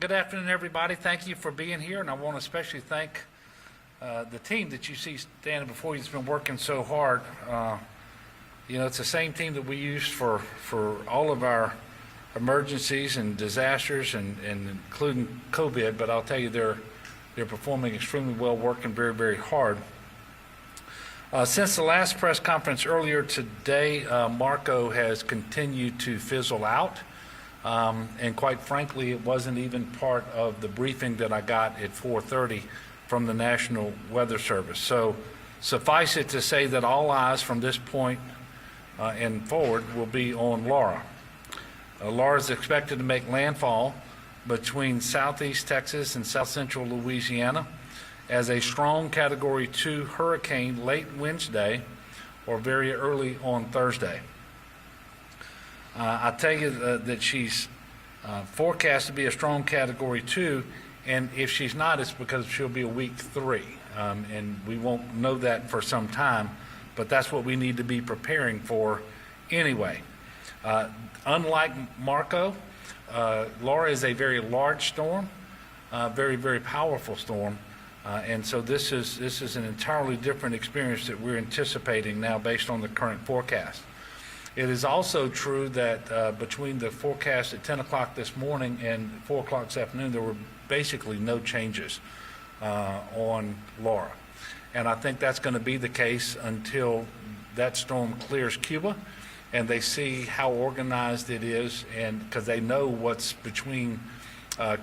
Good afternoon, everybody. Thank you for being here, and I want to especially thank the team that you see standing before you that's been working so hard. It's the same team that we use for all of our emergencies and disasters, and including COVID, but I'll tell you they're performing extremely well, working very, very hard. Since the last press conference earlier today, Marco has continued to fizzle out. And quite frankly, it wasn't even part of the briefing that I got at 4:30 from the National Weather Service. So suffice it to say that all eyes from this point and forward will be on Laura. Laura is expected to make landfall between southeast Texas and south central Louisiana as a strong Category 2 hurricane late Wednesday or very early on Thursday. I tell you that she's forecast to be a strong Category 2, and if she's not, it's because she'll be a Week 3, and we won't know that for some time, but that's what we need to be preparing for anyway. Unlike Marco, Laura is a very large storm, very, very powerful storm, and so this is an entirely different experience that we're anticipating now based on the current forecast. It is also true that between the forecast at 10 o'clock this morning and 4 o'clock this afternoon, there were basically no changes on Laura. And I think that's going to be the case until that storm clears Cuba and they see how organized it is, and because they know what's between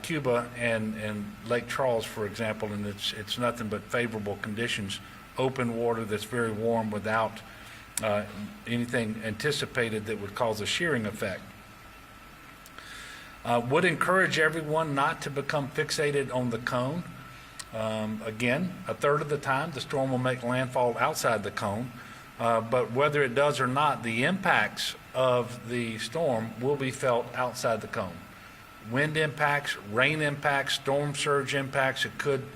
Cuba and Lake Charles, for example, and it's nothing but favorable conditions, open water that's very warm without anything anticipated that would cause a shearing effect. Would encourage everyone not to become fixated on the cone. Again, a third of the time the storm will make landfall outside the cone, but whether it does or not, the impacts of the storm will be felt outside the cone. Wind impacts, rain impacts, storm surge impacts. It could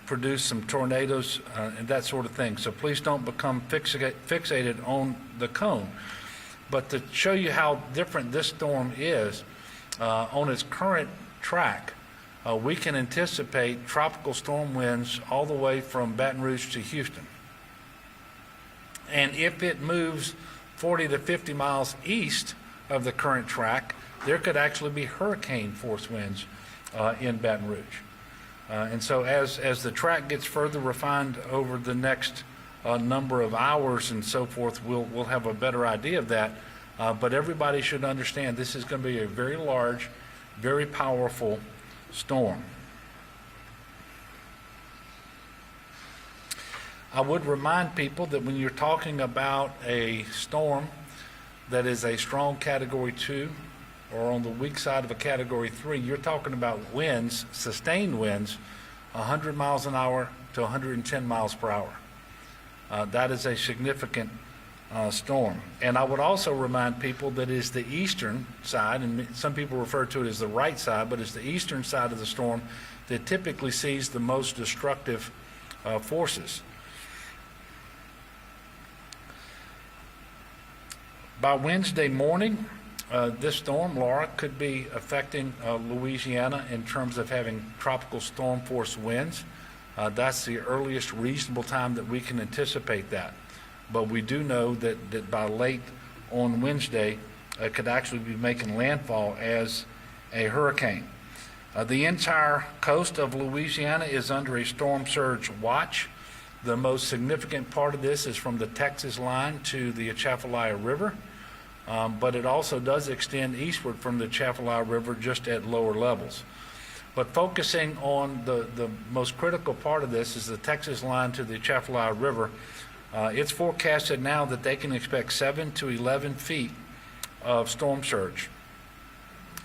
produce some tornadoes and that sort of thing. So please don't become fixated on the cone. But to show you how different this storm is, on its current track, we can anticipate tropical storm winds all the way from Baton Rouge to Houston. And if it moves 40 to 50 miles east of the current track, there could actually be hurricane force winds in Baton Rouge. And so as the track gets further refined over the next number of hours and so forth, we'll have a better idea of that. But everybody should understand this is going to be a very large, very powerful storm. I would remind people that when you're talking about a storm that is a strong Category 2 or on the weak side of a Category 3, you're talking about winds, sustained winds, 100 miles an hour to 110 miles per hour. That is a significant storm. And I would also remind people that it is the eastern side, and some people refer to it as the right side, but it's the eastern side of the storm that typically sees the most destructive forces. By Wednesday morning, this storm, Laura, could be affecting Louisiana in terms of having tropical storm force winds. That's the earliest reasonable time that we can anticipate that. But we do know that by late on Wednesday, it could actually be making landfall as a hurricane. The entire coast of Louisiana is under a storm surge watch. The most significant part of this is from the Texas line to the Atchafalaya River. But it also does extend eastward from the Atchafalaya River just at lower levels. But focusing on the most critical part of this is the Texas line to the Atchafalaya River. It's forecasted now that they can expect 7 to 11 feet of storm surge.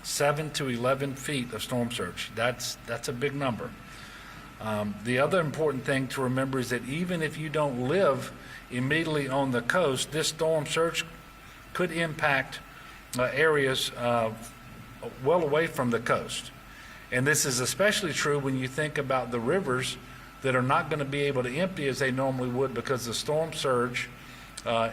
7 to 11 feet of storm surge. That's a big number. The other important thing to remember is that even if you don't live immediately on the coast, this storm surge could impact areas well away from the coast. And this is especially true when you think about the rivers that are not going to be able to empty as they normally would because the storm surge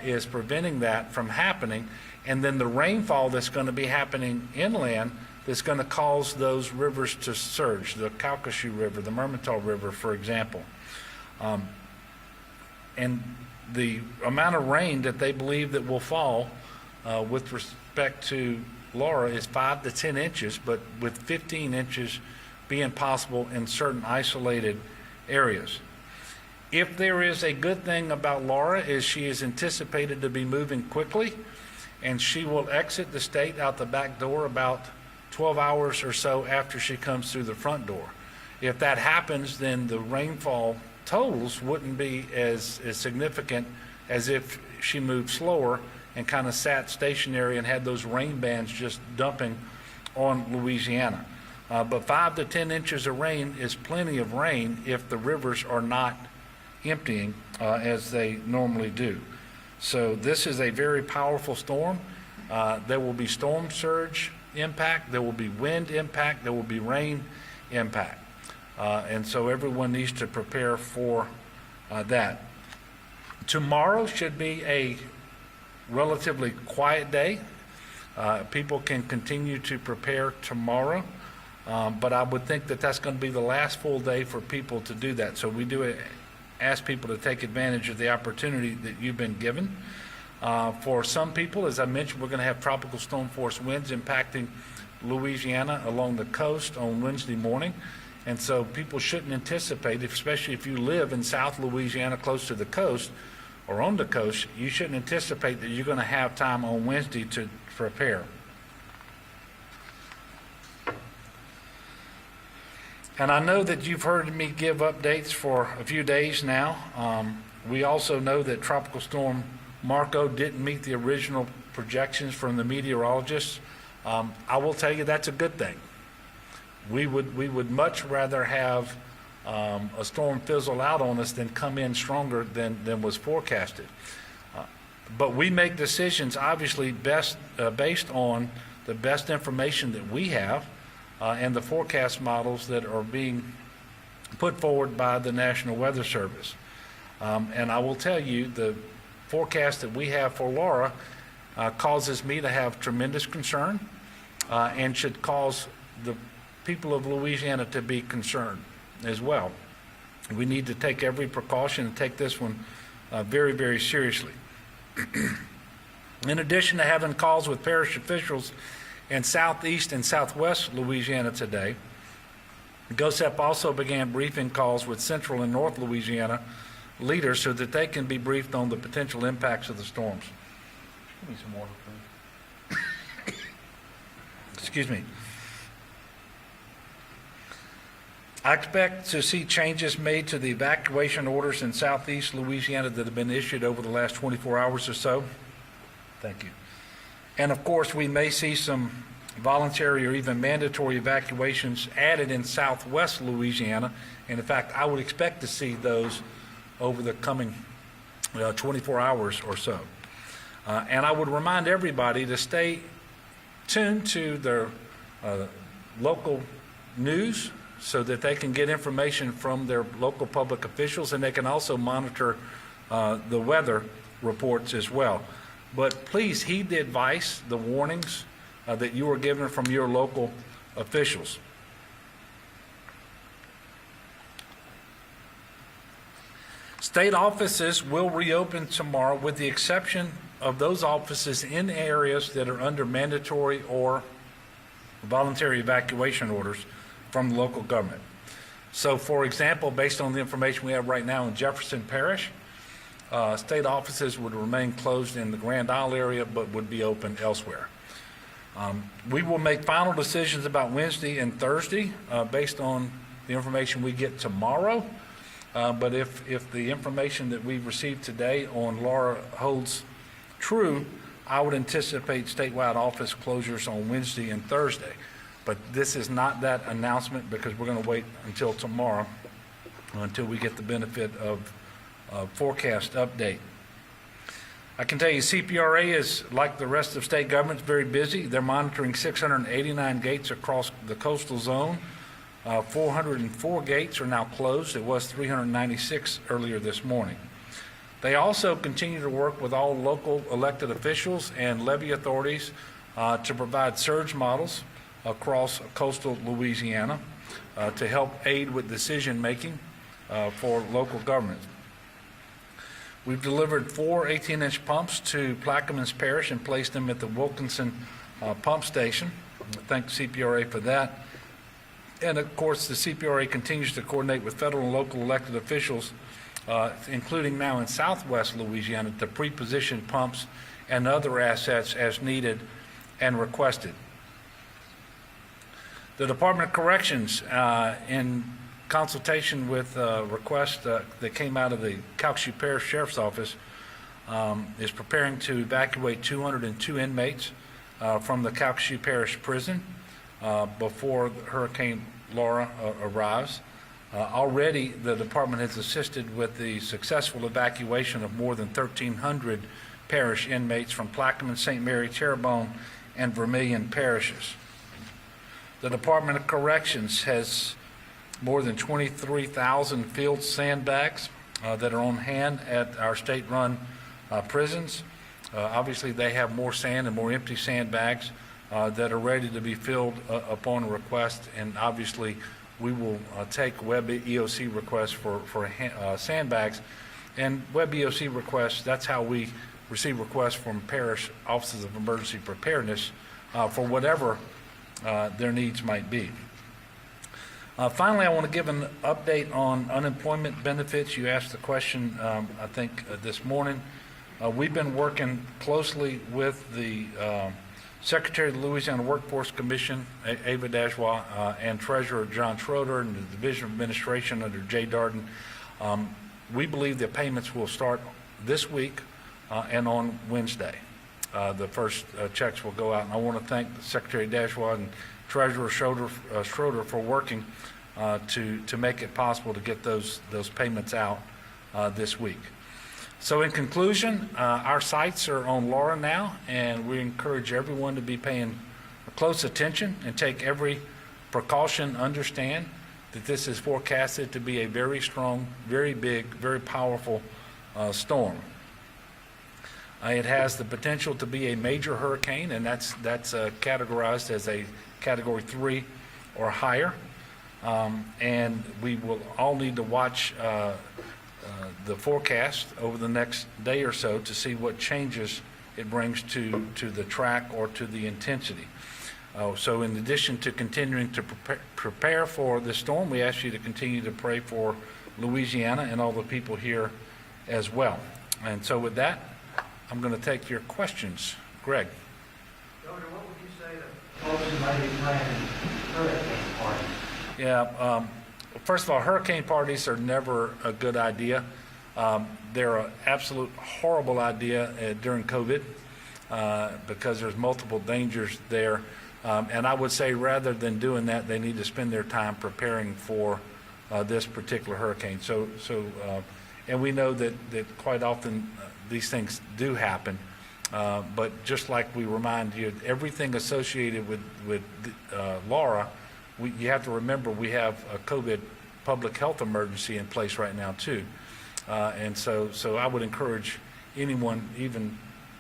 is preventing that from happening. And then the rainfall that's going to be happening inland that's going to cause those rivers to surge, the Calcasieu River, the Mermentau River, for example. And the amount of rain that they believe that will fall with respect to Laura is 5 to 10 inches, but with 15 inches being possible in certain isolated areas. If there is a good thing about Laura, is she is anticipated to be moving quickly, and she will exit the state out the back door about 12 hours or so after she comes through the front door. If that happens, then the rainfall totals wouldn't be as significant as if she moved slower and kind of sat stationary and had those rain bands just dumping on Louisiana. But 5 to 10 inches of rain is plenty of rain if the rivers are not emptying as they normally do. So this is a very powerful storm. There will be storm surge impact, there will be wind impact, there will be rain impact. And so everyone needs to prepare for that. Tomorrow should be a relatively quiet day. People can continue to prepare tomorrow, but I would think that that's going to be the last full day for people to do that. So we do ask people to take advantage of the opportunity that you've been given. For some people, as I mentioned, we're going to have tropical storm force winds impacting Louisiana along the coast on Wednesday morning. And so people shouldn't anticipate, especially if you live in South Louisiana close to the coast or on the coast, you shouldn't anticipate that you're going to have time on Wednesday to prepare. And I know that you've heard me give updates for a few days now. We also know that Tropical Storm Marco didn't meet the original projections from the meteorologists. I will tell you that's a good thing. We would much rather have a storm fizzle out on us than come in stronger than was forecasted. But we make decisions obviously based on the best information that we have and the forecast models that are being put forward by the National Weather Service. And I will tell you, the forecast that we have for Laura causes me to have tremendous concern and should cause the people of Louisiana to be concerned as well. We need to take every precaution and take this one very, very seriously. In addition to having calls with parish officials in southeast and southwest Louisiana today, GOSEP also began briefing calls with central and north Louisiana leaders so that they can be briefed on the potential impacts of the storms. Give me some water, please. Excuse me. I expect to see changes made to the evacuation orders in southeast Louisiana that have been issued over the last 24 hours or so. Thank you. And of course, we may see some voluntary or even mandatory evacuations added in southwest Louisiana. And in fact, I would expect to see those over the coming 24 hours or so. And I would remind everybody to stay tuned to their local news so that they can get information from their local public officials, and they can also monitor the weather reports as well. But please heed the advice, the warnings that you are given from your local officials. State offices will reopen tomorrow with the exception of those offices in areas that are under mandatory or voluntary evacuation orders from the local government. So, for example, based on the information we have right now in Jefferson Parish, state offices would remain closed in the Grand Isle area but would be open elsewhere. We will make final decisions about Wednesday and Thursday based on the information we get tomorrow. But if the information that we've received today on Laura holds true, I would anticipate statewide office closures on Wednesday and Thursday. But this is not that announcement because we're going to wait until tomorrow until we get the benefit of forecast update. I can tell you CPRA is, like the rest of state governments, very busy. They're monitoring 689 gates across the coastal zone. 404 gates are now closed. It was 396 earlier this morning. They also continue to work with all local elected officials and levee authorities to provide surge models across coastal Louisiana to help aid with decision-making for local government. We've delivered 4 18-inch pumps to Plaquemines Parish and placed them at the Wilkinson pump station. Thank CPRA for that. And of course, the CPRA continues to coordinate with federal and local elected officials, including now in southwest Louisiana, to pre-position pumps and other assets as needed and requested. The Department of Corrections, in consultation with requests that came out of the Calcasieu Parish Sheriff's Office, is preparing to evacuate 202 inmates from the Calcasieu Parish Prison before Hurricane Laura arrives. Already, the department has assisted with the successful evacuation of more than 1,300 parish inmates from Plaquemines, St. Mary, Terrebonne, and Vermilion parishes. The Department of Corrections has more than 23,000 field sandbags that are on hand at our state-run prisons. Obviously, they have more sand and more empty sandbags that are ready to be filled upon request, and obviously we will take Web EOC requests for sandbags. And Web EOC requests, that's how we receive requests from parish offices of emergency preparedness for whatever their needs might be. Finally, I want to give an update on unemployment benefits. You asked the question, I think, this morning. We've been working closely with the Secretary of the Louisiana Workforce Commission, Ava Dashwa, and Treasurer John Schroeder, and the Division of Administration under Jay Darden. We believe the payments will start this week and on Wednesday. The first checks will go out. And I want to thank Secretary Dashwa and Treasurer Schroeder for working to make it possible to get those payments out this week. So in conclusion, our sights are on Laura now, and we encourage everyone to be paying close attention and take every precaution, understand that this is forecasted to be a very strong, very big, very powerful storm. It has the potential to be a major hurricane, and that's categorized as a Category 3 or higher. And we will all need to watch the forecast over the next day or so to see what changes it brings to the track or to the intensity. So in addition to continuing to prepare for the storm, we ask you to continue to pray for Louisiana and all the people here as well. And so with that, I'm going to take your questions. Greg. Governor, what would you say to folks who might be planning hurricane parties? Yeah, first of all, hurricane parties are never a good idea. They're an absolute horrible idea during COVID because there's multiple dangers there. And I would say rather than doing that, they need to spend their time preparing for this particular hurricane. And we know that quite often these things do happen. But just like we remind you, everything associated with Laura, you have to remember we have a COVID public health emergency in place right now too. And so I would encourage anyone even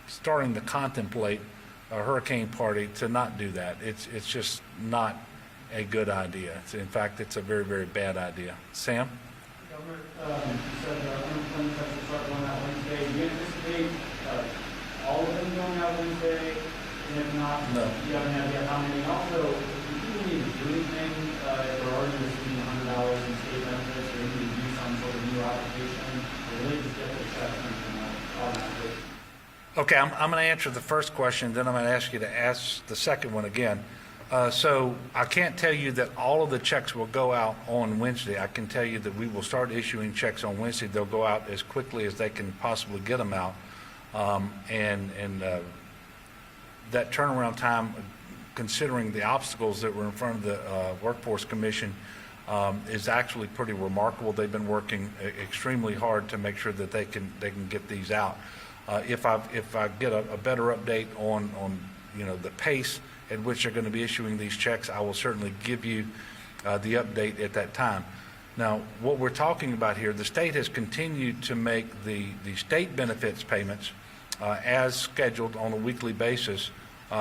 starting to contemplate a hurricane party to not do that. It's just not a good idea. In fact, it's a very, very bad idea. Sam? Governor, you said unemployment checks will start going out Wednesday. Do you anticipate all of them going out Wednesday? And if not, No. do you have an idea how many? Also, do people need to do anything if they're already receiving $100 in state benefits, or need to do some sort of new application, or really just get their checks automatically? Okay, I'm going to answer the first question, then I'm going to ask you to ask the second one again. So I can't tell you that all of the checks will go out on Wednesday. I can tell you that we will start issuing checks on Wednesday. They'll go out as quickly as they can possibly get them out. That turnaround time, considering the obstacles that were in front of the Workforce Commission, is actually pretty remarkable. They've been working extremely hard to make sure that they can get these out. If I get a better update on the pace at which they're going to be issuing these checks, I will certainly give you the update at that time. Now, what we're talking about here, the state has continued to make the state benefits payments as scheduled on a weekly basis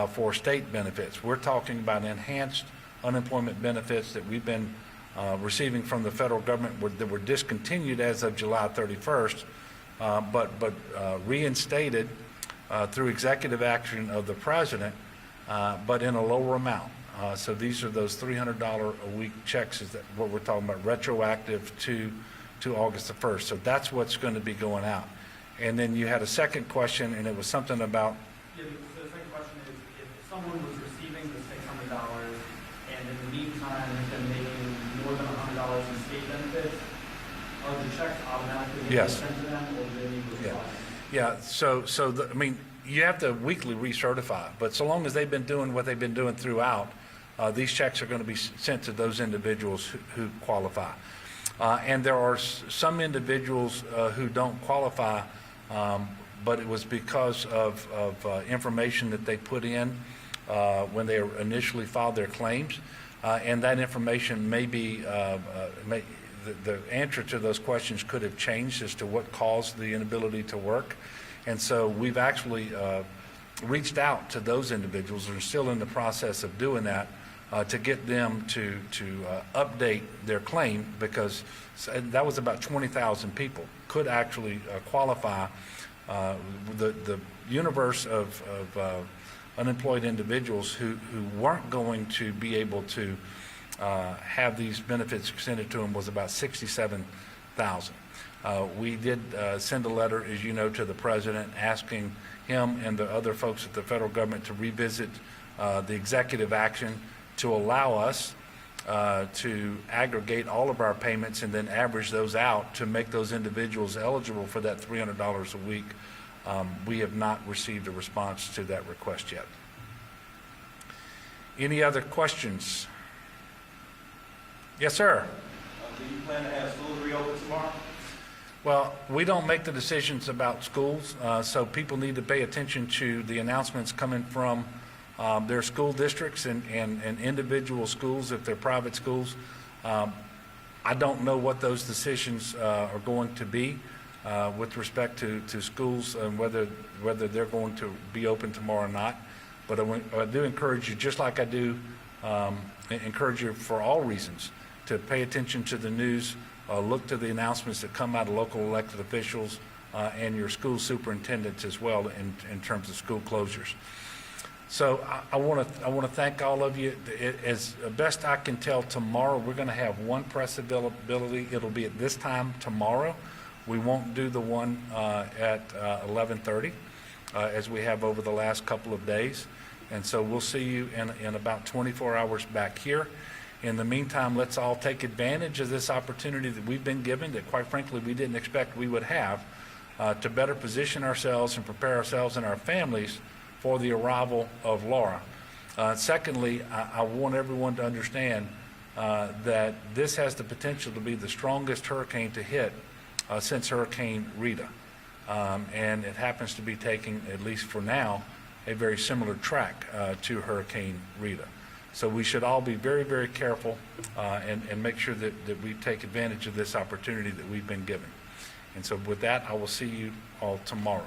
for state benefits. We're talking about enhanced unemployment benefits that we've been receiving from the federal government that were discontinued as of July 31st, but reinstated through executive action of the president, but in a lower amount. So these are those $300 a week checks, is that what we're talking about, retroactive to August the 1st. So that's what's going to be going out. And then you had a second question, and it was something about, Yeah, so the second question is, if someone was receiving the $600 and in the meantime has been making more than $100 in state benefits, are the checks automatically Yes. sent to them, or do they need to Yeah. apply? yeah, I mean, you have to weekly recertify, but so long as they've been doing what they've been doing throughout, these checks are going to be sent to those individuals who qualify. And there are some individuals who don't qualify, but it was because of information that they put in when they initially filed their claims. And that information may be, the answer to those questions could have changed as to what caused the inability to work. And so we've actually reached out to those individuals, and are still in the process of doing that, to get them to update their claim, because that was about 20,000 people could actually qualify. The universe of unemployed individuals who weren't going to be able to have these benefits extended to them was about 67,000. We did send a letter, as you know, to the president asking him and the other folks at the federal government to revisit the executive action to allow us to aggregate all of our payments and then average those out to make those individuals eligible for that $300 a week. We have not received a response to that request yet. Any other questions? Yes, sir. Do you plan to have schools reopen tomorrow? Well, we don't make the decisions about schools, so people need to pay attention to the announcements coming from their school districts and individual schools, if they're private schools. I don't know what those decisions are going to be with respect to schools and whether they're going to be open tomorrow or not. But I do encourage you, just like I do encourage you for all reasons, to pay attention to the news, look to the announcements that come out of local elected officials and your school superintendents as well in terms of school closures. So I want to thank all of you. As best I can tell, tomorrow we're going to have one press availability. It'll be at this time tomorrow. We won't do the one at 11:30 as we have over the last couple of days. And so we'll see you in about 24 hours back here. In the meantime, let's all take advantage of this opportunity that we've been given, that quite frankly we didn't expect we would have, to better position ourselves and prepare ourselves and our families for the arrival of Laura. Secondly, I want everyone to understand that this has the potential to be the strongest hurricane to hit since Hurricane Rita. And it happens to be taking, at least for now, a very similar track to Hurricane Rita. So we should all be very, very careful and make sure that we take advantage of this opportunity that we've been given. And so with that, I will see you all tomorrow.